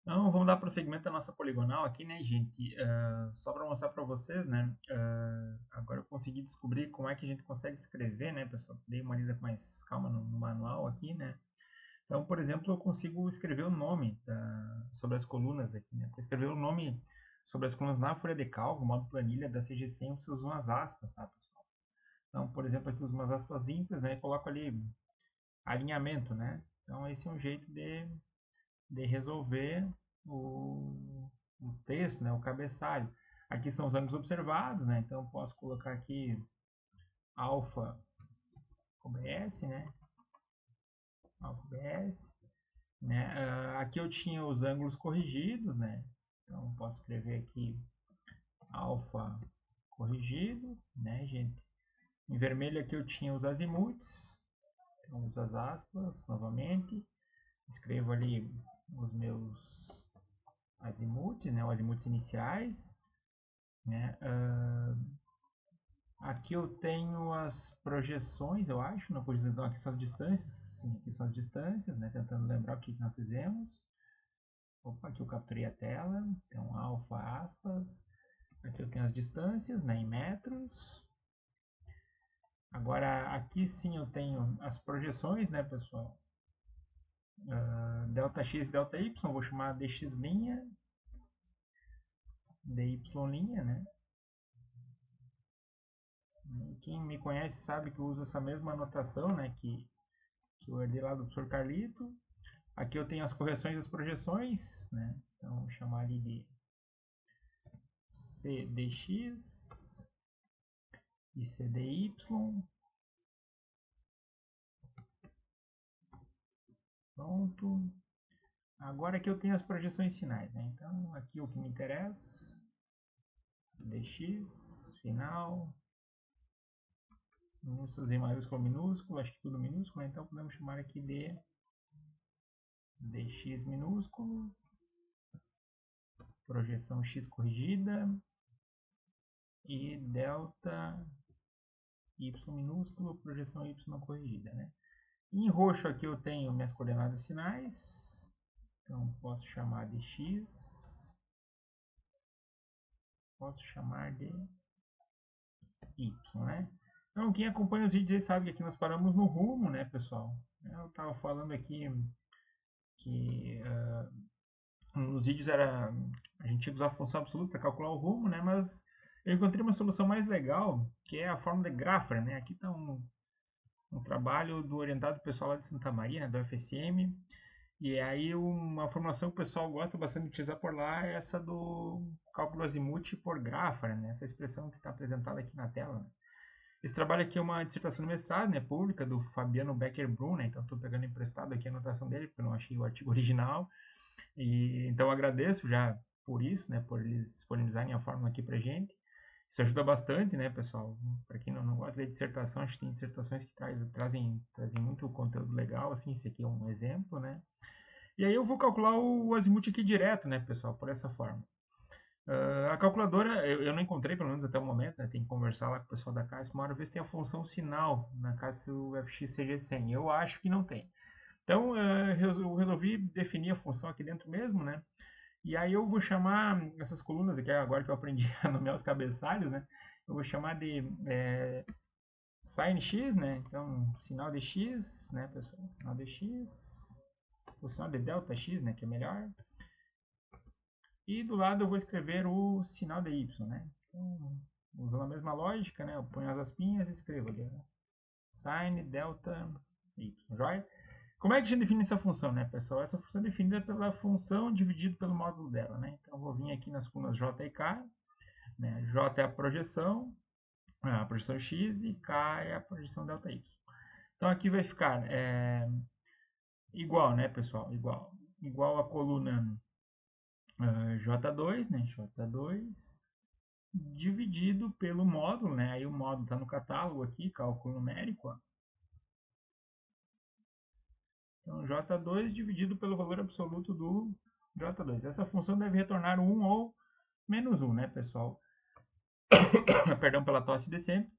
Então, vamos dar prosseguimento à nossa poligonal aqui, né, gente? Só para mostrar para vocês, né? Agora eu consegui descobrir como é que a gente consegue escrever, né, pessoal? Dei uma lida com mais calma no manual aqui, né? Então, por exemplo, eu consigo escrever o nome sobre as colunas aqui, né? Para escrever o nome sobre as colunas na folha de cálculo, modo planilha da CG100, você usa umas aspas, tá, pessoal? Então, por exemplo, aqui eu uso umas aspas simples, né? E coloco ali alinhamento, né? Então, esse é um jeito de resolver o texto, né, o cabeçalho. Aqui são os ângulos observados, né, então eu posso colocar aqui alfa OBS, né, alfa OBS, né. Aqui eu tinha os ângulos corrigidos, né, então eu posso escrever aqui alfa corrigido, né, gente. Em vermelho aqui eu tinha os azimuts, então uso as aspas novamente, escrevo ali os meus azimuts, né, os azimuts iniciais, né. Aqui eu tenho as projeções, eu acho, na posição, aqui são as distâncias, sim, aqui são as distâncias, né, tentando lembrar o que nós fizemos. Opa, aqui eu capturei a tela, então alfa aspas, aqui eu tenho as distâncias, né, em metros. Agora aqui sim eu tenho as projeções, né, pessoal, delta x e delta y, vou chamar dx', dy', né. E quem me conhece sabe que eu uso essa mesma anotação, né, que eu herdei lá do professor Carlito. Aqui eu tenho as correções das projeções, né? Então vou chamar ali de CDX e CDY. Pronto. Agora aqui eu tenho as projeções finais, né? Então aqui o que me interessa, DX, final, minúsculos em maiúsculo, minúsculo, acho que tudo minúsculo, né? Então podemos chamar aqui de DX minúsculo, projeção X corrigida e delta Y minúsculo, projeção Y corrigida, né? Em roxo aqui eu tenho minhas coordenadas finais, então posso chamar de x, posso chamar de y, né? Então quem acompanha os vídeos aí sabe que aqui nós paramos no rumo, né, pessoal? Eu estava falando aqui que nos vídeos a gente tinha que usar a função absoluta para calcular o rumo, né? Mas eu encontrei uma solução mais legal, que é a fórmula de Graffer, né? Aqui está um trabalho do orientado pessoal lá de Santa Maria, né, do FSM. E aí uma formulação que o pessoal gosta bastante de utilizar por lá é essa do cálculo azimuth por Graffer, né? Essa expressão que está apresentada aqui na tela. Né? Esse trabalho aqui é uma dissertação de mestrado, né, pública, do Fabiano Becker-Brun, né? Então estou pegando emprestado aqui a anotação dele, porque eu não achei o artigo original. E então agradeço já por isso, né, por eles disponibilizarem a fórmula aqui para gente. Isso ajuda bastante, né, pessoal? Para quem não gosta de dissertação, a gente tem dissertações que trazem muito conteúdo legal, assim, esse aqui é um exemplo, né? E aí eu vou calcular o azimuth aqui direto, né, pessoal, por essa forma. A calculadora, eu não encontrei, pelo menos até o momento, né, tem que conversar lá com o pessoal da CAS, uma hora ver se tem a função sinal na CAS UFX CG100. Eu acho que não tem. Então, eu resolvi definir a função aqui dentro mesmo, né? E aí eu vou chamar essas colunas aqui, agora que eu aprendi a nomear os cabeçalhos, né? Eu vou chamar de sin x, né? Então, sinal de x, né, pessoal? Sinal de x, o sinal de delta x, né, que é melhor. E do lado eu vou escrever o sinal de y, né? Então, usando a mesma lógica, né? Eu ponho as aspinhas e escrevo ali, né? Sin delta y, joia? Como é que a gente define essa função, né, pessoal? Essa função é definida pela função dividido pelo módulo dela, né? Então, eu vou vir aqui nas colunas j e k, né? J é a projeção x, e k é a projeção delta y. Então, aqui vai ficar igual, né, pessoal? Igual a coluna J2, né? J2 dividido pelo módulo, né? Aí o módulo está no catálogo aqui, cálculo numérico. Ó. Então, J2 dividido pelo valor absoluto do J2. Essa função deve retornar 1 ou menos 1, né, pessoal? Perdão pela tosse de sempre.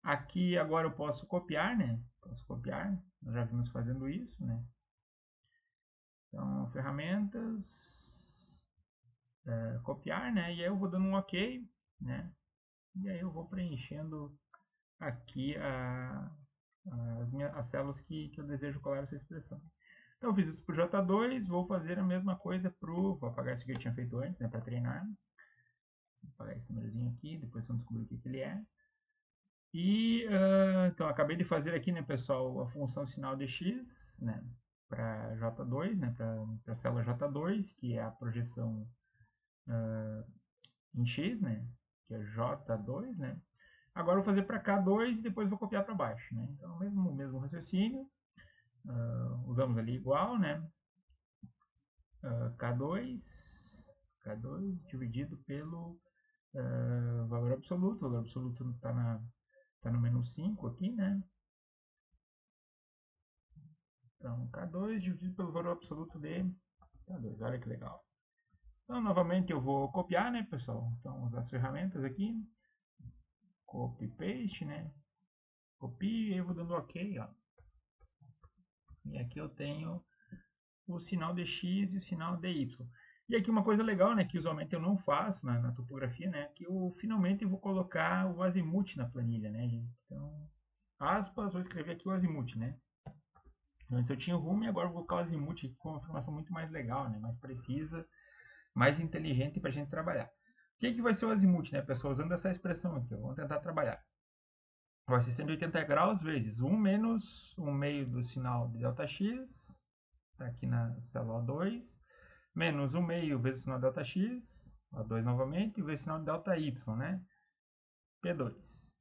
Aqui agora eu posso copiar, né? Posso copiar, nós já vimos fazendo isso, né? Então, ferramentas, copiar, né? E aí eu vou dando um OK, né? E aí eu vou preenchendo aqui as células que eu desejo colar essa expressão. Então eu fiz isso para o J2, vou fazer a mesma coisa para o... Vou apagar isso que eu tinha feito antes, né? Para treinar. Vou apagar esse númerozinho aqui, depois vamos descobrir o que ele é. E, então, acabei de fazer aqui, né, pessoal, a função sinal de x, né, para J2, né, para a célula J2, que é a projeção em x, né, que é J2, né. Agora eu vou fazer para K2 e depois vou copiar para baixo, né. Então, o mesmo raciocínio, usamos ali igual, né, K2 dividido pelo valor absoluto. O valor absoluto está no menu 5 aqui, né. Então, K2 dividido pelo valor absoluto de K2. Olha que legal. Então, novamente, eu vou copiar, né, pessoal? Então, usar as ferramentas aqui. Copy, paste, né? Copio e eu vou dando OK, ó. E aqui eu tenho o sinal de X e o sinal de Y. E aqui uma coisa legal, né, que usualmente eu não faço na topografia, né, que eu finalmente vou colocar o azimuth na planilha, né, gente? Então, aspas, vou escrever aqui o azimuth, né? Antes eu tinha o rumo e agora eu vou colocar o azimuth aqui com uma informação muito mais legal, né, mais precisa, mais inteligente para a gente trabalhar. O que vai ser o azimuth, né, pessoal? Usando essa expressão aqui, vamos tentar trabalhar. Vai ser 180 graus vezes 1 menos 1 meio do sinal de ΔX, está aqui na célula O2, menos 1 meio vezes o sinal de ΔX, O2 novamente, vezes o sinal de ΔY, né? P2.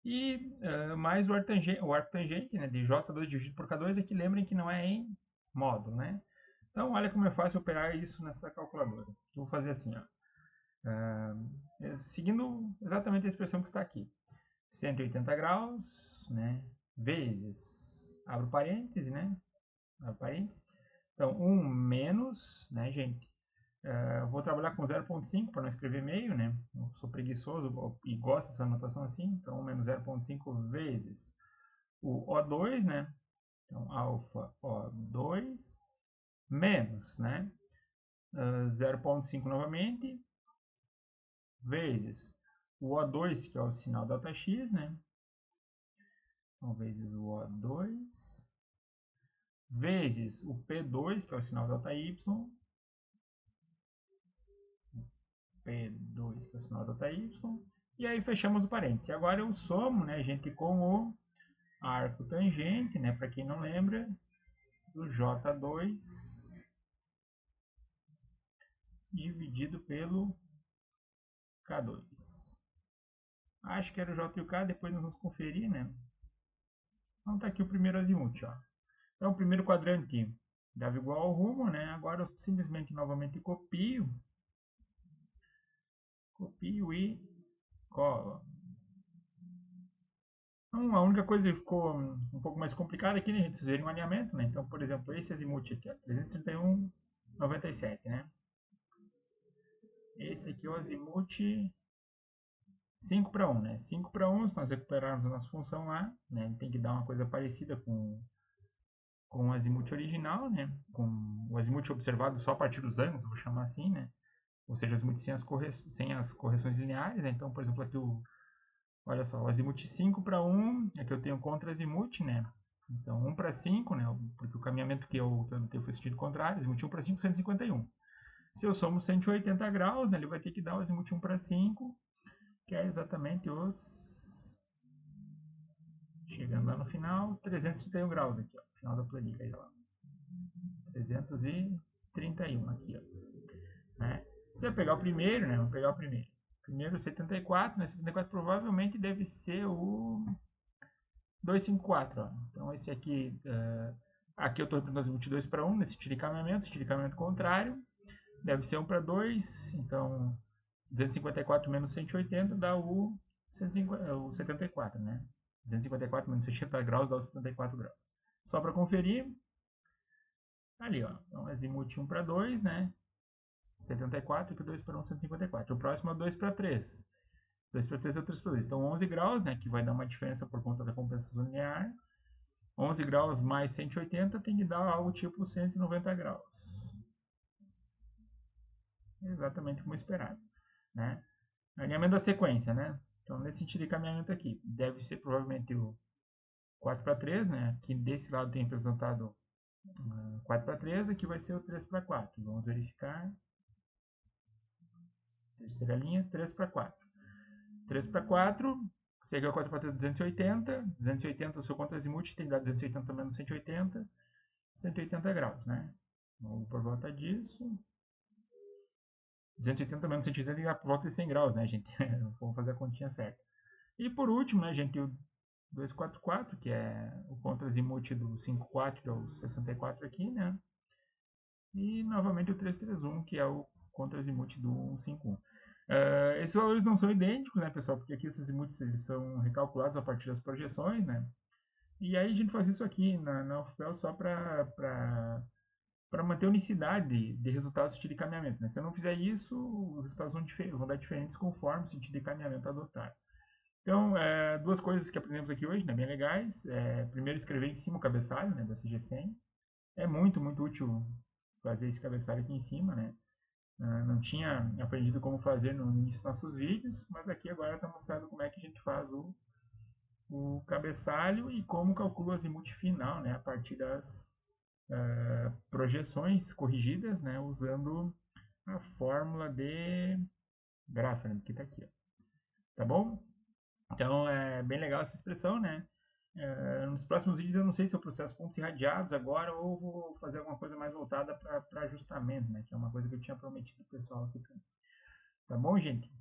E mais o arco tangente, né, de J2 dividido por K2, aqui lembrem que não é em módulo, né? Então, olha como é fácil operar isso nessa calculadora. Eu vou fazer assim, ó. Seguindo exatamente a expressão que está aqui. 180 graus, né, vezes, abro parênteses, né, abro parênteses. Então, 1 menos, né, gente, vou trabalhar com 0.5 para não escrever meio, né, eu sou preguiçoso e gosto dessa anotação assim, então 1 menos 0.5 vezes o O2, né, então alfa O2, menos, né, 0.5 novamente, vezes o O2, que é o sinal ΔX, né, então vezes o O2, vezes o P2, que é o sinal ΔY, P2, que é o sinal ΔY, e aí fechamos o parênteses. E agora eu somo, né, gente, com o arco tangente, né, para quem não lembra, do J2 dividido pelo K2. Acho que era o J e o K, depois nós vamos conferir, né. Então tá aqui o primeiro azimuth, ó. Então o primeiro quadrante dava igual ao rumo, né, agora eu simplesmente novamente copio e colo. Então, a única coisa que ficou um pouco mais complicada aqui, né, a gente precisa de um alinhamento, né? Então, por exemplo, esse azimuth aqui, 331,97, né? Esse aqui é o azimuth 5 para 1, né? 5 para 1, se nós recuperarmos a nossa função lá, né? Tem que dar uma coisa parecida com o azimuth original, né? Com o azimuth observado só a partir dos ângulos, vou chamar assim, né? Ou seja, o azimuth sem as correções lineares, né? Então, por exemplo, aqui olha só, o azimuth 5 para 1, aqui eu tenho contra-azimuth, né? Então, 1 para 5, né? Porque o caminhamento que eu adotei foi sentido contrário, azimuth 1 para 5, 151. Se eu somo 180 graus, né, ele vai ter que dar o azimuth 1 para 5, que é exatamente chegando lá no final, 331 graus aqui, ó, final da planilha, aí, ó. 331 aqui, ó. Né? Se eu pegar o primeiro, né? Vamos pegar o primeiro. Primeiro 74, né? 74 provavelmente deve ser o 254, ó. Então esse aqui, aqui eu estou representando azimuth 2 para 1 nesse estilicamento contrário, deve ser 1 para 2, então 254 menos 180 dá o 74, né? 254 menos 180 graus dá o 74 graus. Só para conferir, ali, ó, então azimuth 1 para 2, né? 74, aqui 2 para 1, 154. O próximo é 2 para 3. 2 para 3 é 3 para 2. Então 11 graus, né? Que vai dar uma diferença por conta da compensação linear. 11 graus mais 180 tem que dar algo tipo 190 graus. exatamente como esperado, né? Alinhamento da sequência, né? Então, nesse sentido de caminhamento aqui, deve ser provavelmente o 4 para 3, né? Aqui desse lado tem representado 4 para 3, aqui vai ser o 3 para 4. Vamos verificar. Terceira linha, 3 para 4. 3 para 4, segue o 4 para 3, 280. 280, o seu contra-azimuth tem que dar 280 menos 180. 180 graus, né? Vamos por volta disso. 280 menos 180 tem que dar por volta de 100 graus, né, gente? Vamos fazer a continha certa. E por último, né, gente, o 244, que é o contra-azimuth do 54, que é o 64 aqui, né? E novamente o 331, que é o contra-azimuth do 151. Esses valores não são idênticos, né, pessoal? Porque aqui esses azimuths eles são recalculados a partir das projeções, né? E aí a gente faz isso aqui na UFPEL só para manter a unicidade de resultados do sentido de caminhamento. Né? Se eu não fizer isso, os resultados vão dar diferentes conforme o sentido de caminhamento adotado. Então, duas coisas que aprendemos aqui hoje, né, bem legais. Primeiro, escrever em cima o cabeçalho, né, da CG100. É muito, muito útil fazer esse cabeçalho aqui em cima, né? Não tinha aprendido como fazer no início dos nossos vídeos, mas aqui agora está mostrando como é que a gente faz o cabeçalho e como calcula o azimuth final, né, a partir das projeções corrigidas, né, usando a fórmula de Grafman, que está aqui. Ó. Tá bom? Então é bem legal essa expressão, né? Nos próximos vídeos eu não sei se eu processo pontos irradiados agora ou vou fazer alguma coisa mais voltada para ajustamento, né? Que é uma coisa que eu tinha prometido pro pessoal aqui. Tá bom, gente?